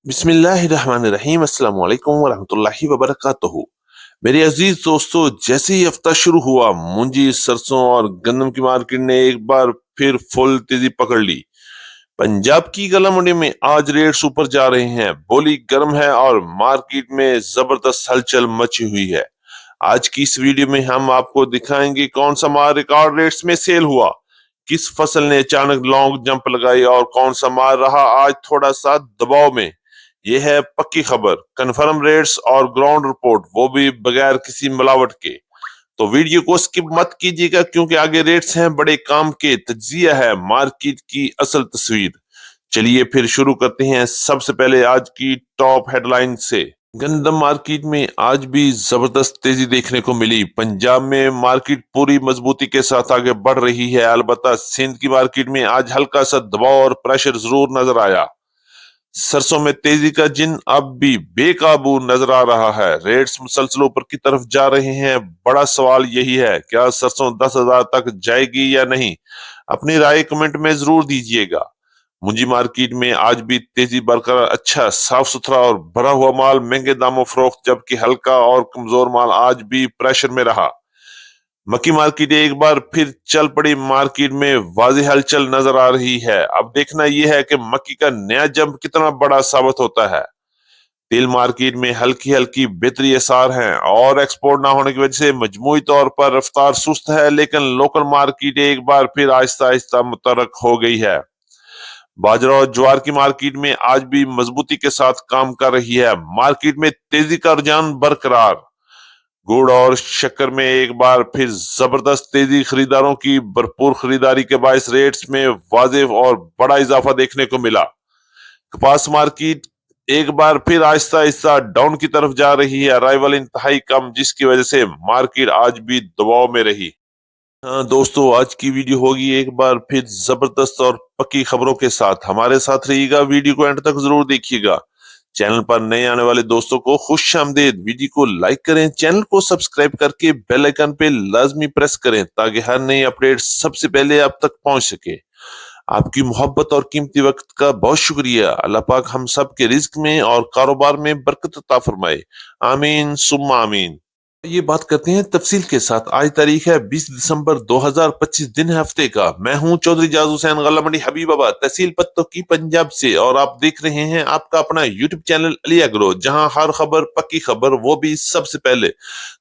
बिस्मिल्लाहिर्रहमानिर्रहीम अस्सलाम वालेकुम वरहमतुल्लाहि वबरकातुहू। मेरे अजीज दोस्तों, जैसे ही हफ्ता शुरू हुआ, मूंजी, सरसों और गंदम की मार्केट ने एक बार फिर फुल तेजी पकड़ ली। पंजाब की गला मंडी में आज रेट्स ऊपर जा रहे हैं, बोली गर्म है और मार्केट में जबरदस्त हलचल मची हुई है। आज की इस वीडियो में हम आपको दिखाएंगे कौन सा माल रिकॉर्ड रेट्स में सेल हुआ, किस फसल ने अचानक लॉन्ग जंप लगाई और कौन सा माल रहा आज थोड़ा सा दबाव में। यह है पक्की खबर, कंफर्म रेट्स और ग्राउंड रिपोर्ट, वो भी बगैर किसी मिलावट के। तो वीडियो को स्किप मत कीजिएगा क्योंकि आगे रेट्स हैं बड़े काम के, तज्जिया है मार्केट की असल तस्वीर। चलिए फिर शुरू करते हैं। सबसे पहले आज की टॉप हेडलाइन से। गंदम मार्केट में आज भी जबरदस्त तेजी देखने को मिली। पंजाब में मार्केट पूरी मजबूती के साथ आगे बढ़ रही है, अलबत्ता सिंध की मार्केट में आज हल्का सा दबाव और प्रेशर जरूर नजर आया। सरसों में तेजी का जिन अब भी बेकाबू नजर आ रहा है, रेट्स मुसलसल ऊपर की तरफ जा रहे हैं। बड़ा सवाल यही है, क्या सरसों 10,000 तक जाएगी या नहीं? अपनी राय कमेंट में जरूर दीजिएगा। मुंजी मार्केट में आज भी तेजी बरकरार, अच्छा साफ सुथरा और भरा हुआ माल महंगे दामों फरोख्त, जबकि हल्का और कमजोर माल आज भी प्रेशर में रहा। मक्की मार्केट एक बार फिर चल पड़ी, मार्केट में वाज़ेह हलचल नजर आ रही है। अब देखना यह है कि मक्की का नया जंप कितना बड़ा साबित होता है। तेल मार्केट में हल्की हल्की बेहतरी आसार हैं और एक्सपोर्ट ना होने की वजह से मजमूई तौर पर रफ्तार सुस्त है, लेकिन लोकल मार्केट एक बार फिर आहिस्ता आहिस्ता मुतहरक हो गई है। बाजरा और ज्वार की मार्केट में आज भी मजबूती के साथ काम कर रही है, मार्केट में तेजी का रुझान बरकरार। गुड़ और शक्कर में एक बार फिर जबरदस्त तेजी, खरीदारों की भरपूर खरीदारी के बायस रेट्स में वाजिब और बड़ा इजाफा देखने को मिला। कपास मार्केट एक बार फिर आहिस्ता आहिस्ता डाउन की तरफ जा रही है, अराइवल इंतहाई कम, जिसकी वजह से मार्केट आज भी दबाव में रही। हाँ दोस्तों, आज की वीडियो होगी एक बार फिर जबरदस्त और पक्की खबरों के साथ। हमारे साथ रहिएगा, वीडियो को एंड तक जरूर देखिएगा। चैनल पर नए आने वाले दोस्तों को खुश आमदीद। वीडियो को लाइक करें, चैनल को सब्सक्राइब करके बेल आइकन पे लाजमी प्रेस करें ताकि हर नई अपडेट सबसे पहले आप तक पहुंच सके। आपकी मोहब्बत और कीमती वक्त का बहुत शुक्रिया। अल्लाह पाक हम सब के रिज्क में और कारोबार में बरकत अता फरमाए। आमीन सुम्मा आमीन। ये बात करते हैं तफसील के साथ। आज तारीख है 20 दिसंबर 2025, दिन है हफ्ते का। मैं हूं चौधरी जाज हुसैन, गला मंडी हबीबाबाद, तहसील पत्तों की, पंजाब से, और आप देख रहे हैं आपका अपना यूट्यूब चैनल अली एग्रो, जहां हर खबर पक्की खबर, वो भी सबसे पहले।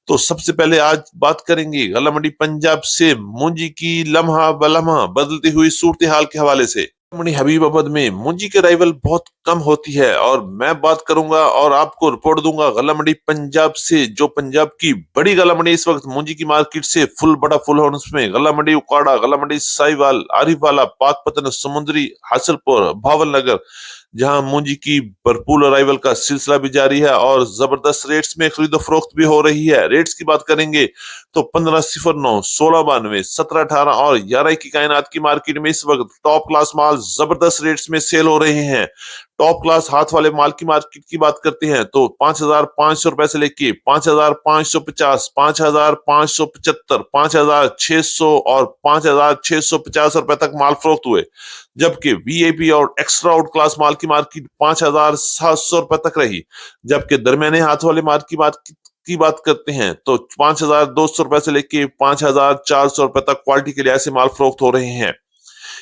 तो सबसे पहले आज बात करेंगे गला मंडी पंजाब से मूंजी की लम्हा बलम्हा बदलती हुई सूरत हाल के हवाले से। मणि हबीबाबाद में मुंजी की राइवल बहुत कम होती है और मैं बात करूंगा और आपको रिपोर्ट दूंगा गला मंडी पंजाब से, जो पंजाब की बड़ी गला मंडी इस वक्त मुंजी की मार्केट से फुल है। उसमें गला मंडी उकाड़ा, गला मंडी साहिवाल, आरिफवाला, पाकपतन, समुद्री, हासिलपुर, भावल नगर, जहां मूंजी की भरपूर अराइवल का सिलसिला भी जारी है और जबरदस्त रेट्स में खरीदो फरोख्त भी हो रही है। रेट्स की बात करेंगे तो 1509, 1692, 1718 और 11 की कायनात की मार्केट में इस वक्त टॉप क्लास माल जबरदस्त रेट्स में सेल हो रहे हैं। टॉप क्लास हाथ वाले माल की मार्केट की बात करते हैं तो 5,500 रुपए से लेके 5,550, 5,575, 5,600 और 5,650 रुपए तक माल फरोख्त हुए, जबकि वीआईपी और एक्स्ट्रा आउट क्लास माल की मार्केट 5,700 रुपए तक रही। जबकि दरमियाने हाथ वाले माल की बात करते हैं तो 5,200 रुपए से लेके 5,400 रुपए तक क्वालिटी के लिहाज से माल फरोख्त हो रहे हैं।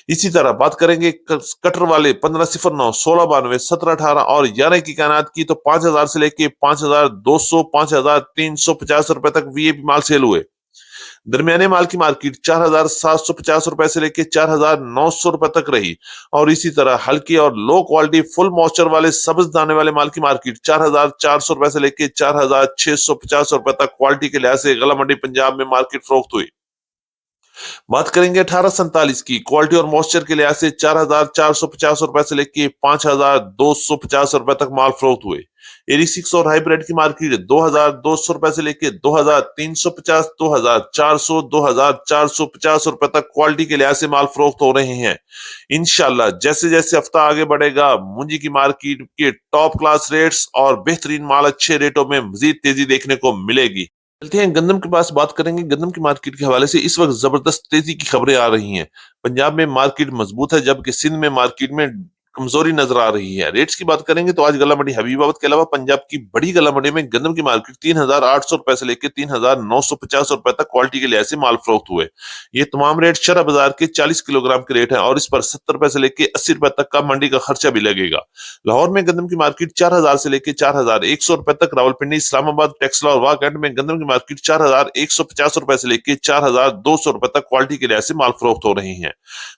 इसी तरह बात करेंगे कटर वाले 1509, 1692, 1718 और 11 की कायनात की तो 5,000 से लेके 5,200, 5,350 रुपए तक वीआईपी माल सेल हुए। दरमियाने माल की मार्केट 4,750 रुपए से लेकर 4,900 रुपए तक रही। और इसी तरह हल्की और लो क्वालिटी फुल मॉइस्चर वाले सब्ज दाने वाले माल की मार्केट 4,400 रुपए से लेकर 4,650 रुपए तक क्वालिटी के लिहाज से गला मंडी पंजाब में मार्केट फरोख्त हुई। बात करेंगे 1847 की, क्वालिटी और मॉइस्चर के लिहाज से 4,450 रुपए से लेके 5,250 रुपए तक माल फरोख्त हुए। 86 और हाइब्रिड की मार्केट 2,200 रुपए से लेके 2,350, 2,400, 2,450 रुपए तक क्वालिटी के लिहाज से माल फरोख्त हो रहे हैं। इंशाल्लाह जैसे जैसे हफ्ता आगे बढ़ेगा, मुंजी की मार्केट के टॉप क्लास रेट्स और बेहतरीन माल अच्छे रेटों में मजीद तेजी देखने को मिलेगी। चलते हैं गंदम के पास, बात करेंगे गंदम की मार्केट के हवाले से। इस वक्त जबरदस्त तेजी की खबरें आ रही हैं। पंजाब में मार्केट मजबूत है, जबकि सिंध में मार्केट में कमजोरी नजर आ रही है। रेट्स की बात करेंगे तो आज गला मंडी हबीबाबाद के अलावा पंजाब की बड़ी गला मंडी में गंदम की मार्केट 3,800 रुपए से लेकर 3,950 रुपए तक क्वालिटी के लिहाज से माल फरोख्त हुए। ये तमाम रेट शरह बाजार के 40 किलोग्राम के रेट है और इस पर 70 रुपए से लेकर 80 रुपए तक का मंडी का खर्चा भी लगेगा। लाहौर में गंदम की मार्केट 4,000 से लेकर 4,100 रुपए तक, रावलपिंडी, इस्लामाबाद, टेक्सला और वाकंड में गंदम की मार्केट 4,150 रुपए से लेकर 4,200 रुपए तक क्वालिटी के लिहाज से माल फरोख्त हो रही है।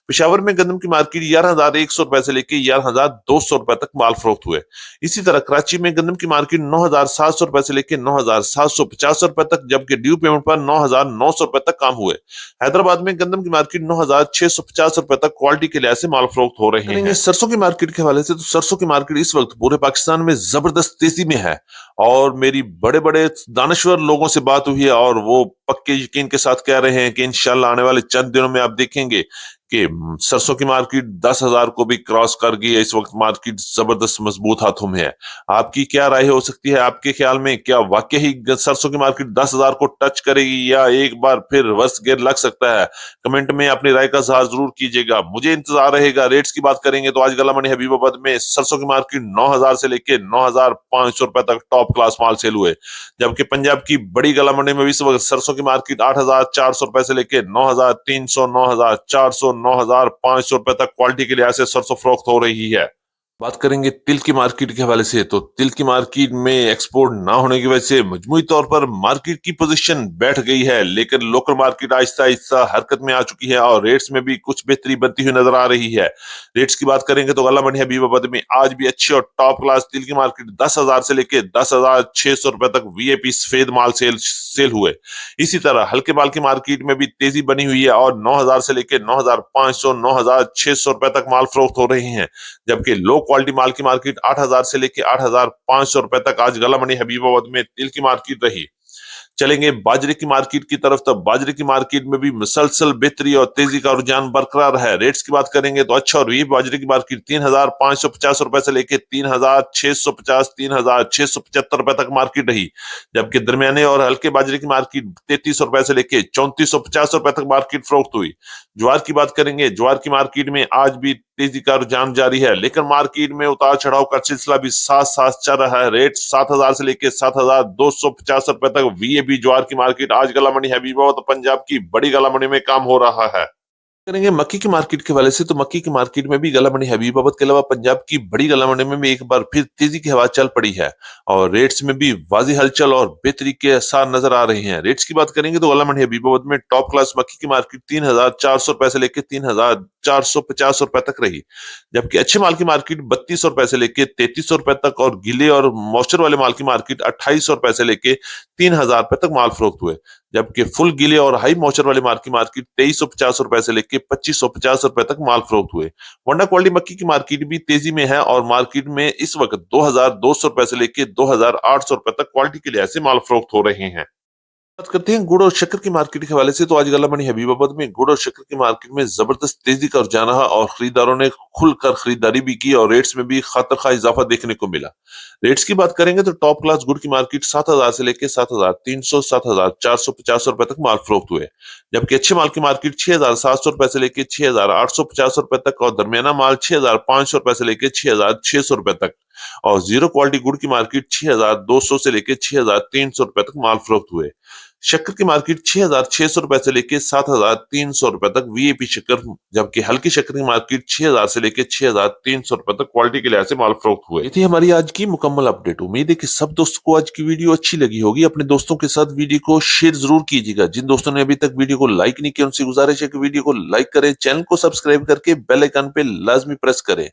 पेशावर में गंदम की मार्केट 11,100 रुपए से लेकर 11,200 रुपए तक माल फरोख्त हुए। इसी तरह कराची में गंदम की मार्केट 9,700 रुपए से लेकर 9,750 रुपए तक, जबकि ड्यू पेमेंट पर 9,900 रुपए तक काम हुए। हैदराबाद में गंदम की मार्केट 9,650 रुपए तक क्वालिटी के लिहाज से माल फरोख्त हो रहे हैं। सरसों की मार्केट के हवाले से तो सरसों की मार्केट इस वक्त पूरे पाकिस्तान में जबरदस्त तेजी में है और मेरी बड़े बड़े दानश्वर लोगों से बात हुई है और वो पक्के यकीन के साथ कह रहे हैं कि इंशाल्लाह आने वाले चंद दिनों में आप देखेंगे कि सरसों की मार्केट 10,000 को भी क्रॉस कर गई है। इस वक्त मार्केट जबरदस्त मजबूत हाथों में है। आपकी क्या राय हो सकती है? आपके ख्याल में क्या वाकई ही सरसों की मार्केट 10,000 को टच करेगी या एक बार फिर रिवर्स गियर लग सकता है? कमेंट में अपनी राय का इजहार जरूर कीजिएगा, मुझे इंतजार रहेगा। रेट्स की बात करेंगे तो आज गला मंडी हबीबाबाद में सरसों की मार्केट 9,000 से लेकर 9,500 रुपए तक टॉप क्लास माल सेल हुए, जबकि पंजाब की बड़ी गला मंडी में भी इस वक्त सरसों की मार्केट 8,400 रुपए से लेकर 9,300, 9,400, 9,500 रुपए तक क्वालिटी के लिहाज से सरसों फरोख्त हो रही है। बात करेंगे तिल की मार्केट के हवाले से तो तिल की मार्केट में एक्सपोर्ट ना होने की वजह से मजमूई तौर पर मार्केट की पोजीशन बैठ गई है, लेकिन लोकल मार्केट आहिस्ता आहिस्ता हरकत में आ चुकी है और रेट्स में भी कुछ बेहतरी बनती हुई नजर आ रही है। रेट्स की बात करेंगे तो गला मंडी हबीबाबाद में आज भी अच्छी और टॉप क्लास तिल की मार्केट 10,000 से लेकर 10,600 रुपए तक वीएपी सफेद माल सेल हुए। इसी तरह हल्के माल की मार्केट में भी तेजी बनी हुई है और 9,000 से लेकर 9,500, 9,600 रुपए तक माल फरोख्त हो रहे हैं, जबकि लो क्वालिटी माल की मार्केट 8,000 से लेकर 8,500 रुपए तक आज गला मंडी हबीबाबाद में तिल की मार्केट रही। चलेंगे बाजरे की मार्केट की तरफ, तो बाजरे की मार्केट में भी मुसलसल बेहतरी और तेजी का रुझान बरकरार है। रेट्स की बात करेंगे तो अच्छा और वीप बाजरे की मार्केट 3,550 रुपए से लेकर 3,650, 3,675 रुपए तक मार्केट रही, जबकि दरमियाने और हल्के बाजरे की मार्केट 3,300 रुपए से लेकर 3,450 रुपए तक मार्केट फरोख्त हुई। ज्वार की बात करेंगे, ज्वार की मार्केट में आज भी तेजी का रुझान जारी है, लेकिन मार्केट में उतार चढ़ाव का सिलसिला भी साथ साथ चल रहा है। रेट 7,000 से लेकर 7,250 रुपए तक वीएबी ज्वार की मार्केट आज गला मंडी हबीबाबाद पंजाब की बड़ी गला मंडी में काम हो रहा है। करेंगे मक्की की मार्केट के हवाले से तो मक्की की मार्केट में भी गला मंडी हबीबाबाद के अलावा पंजाब की बड़ी गला मंडी में भी एक बार फिर तेजी की हवा चल पड़ी है और रेट्स में भी वाजी हलचल और बेहतरी के आसार नजर आ रहे हैं। रेट्स की बात करेंगे तो गला मंडी हबीबाबाद में टॉप क्लास मक्की की मार्केट 3,400 रुपए से लेकर 3,450 रुपए तक रही, जबकि अच्छे माल की मार्केट 3,200 रुपए से लेकर 3,300 रुपए तक और गीले और मॉइस्चर वाले माल की मार्केट 2,800 रुपए से लेकर 3,000 रुपए तक माल फरोख्त हुए, जबकि फुल गीले और हाई मॉइस्चर वाले माल की मार्केट 2,350 रुपए से लेकर 2,550 रुपए तक माल फरोख्त हुए। वंडा क्वालिटी मक्की की मार्केट भी तेजी में है और मार्केट में इस वक्त 2,200 रुपए से लेकर 2,800 रुपए तक क्वालिटी के लिहाज से माल फरोख्त हो रहे हैं। बात करते हैं गुड़ और शक्कर की मार्केट के हवाले से तो आज गला मंडी हबीबाबाद में गुड़ और शक्कर की मार्केट में जबरदस्त तेजी का रुझान रहा और खरीदारों ने खुलकर खरीदारी भी की और रेट्स में भी खातर खा इजाफा देखने को मिला। रेट्स की बात करेंगे तो टॉप क्लास गुड़ की मार्केट 7,000 से लेकर 7,300, 7,450 रुपए तक माल फरोख्त हुए, जबकि अच्छे माल की मार्केट 6,700 रुपए से लेकर 6,850 रुपए तक और दरमियाना माल 6,500 रुपए से लेकर 6,600 रुपए तक और जीरो क्वालिटी गुड़ की मार्केट 6,200 से लेकर 6,300 रुपए तक माल फरोख्त हुए। शक्कर की मार्केट 6,600 रुपए से लेकर 7,300 रुपए तक वीएपी शक्कर, जबकि हल्की शक्कर की मार्केट 6,000 से लेकर 6,300 रुपए तक क्वालिटी के लिहाज से माल फरोख्त हुए। ये थी हमारी आज की मुकम्मल अपडेट। उम्मीद है कि सब दोस्तों को आज की वीडियो अच्छी लगी होगी। अपने दोस्तों के साथ वीडियो को शेयर जरूर कीजिएगा। जिन दोस्तों ने अभी तक वीडियो को लाइक नहीं किया उनसे गुजारिश है कि वीडियो को लाइक करें, चैनल को सब्सक्राइब करके बेल आइकन पे लाजमी प्रेस करें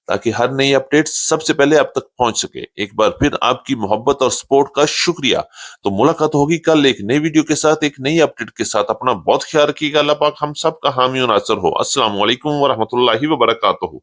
ताकि हर नई अपडेट सबसे पहले आप तक पहुंच सके। एक बार फिर आपकी मोहब्बत और सपोर्ट का शुक्रिया। तो मुलाकात होगी कल एक नई वीडियो के साथ, एक नई अपडेट के साथ। अपना बहुत ख्याल रखिएगा। अल्लाह पाक हम सब का हामी और नासर हो। अस्सलाम वालेकुम व रहमतुल्लाहि व बरकातहू।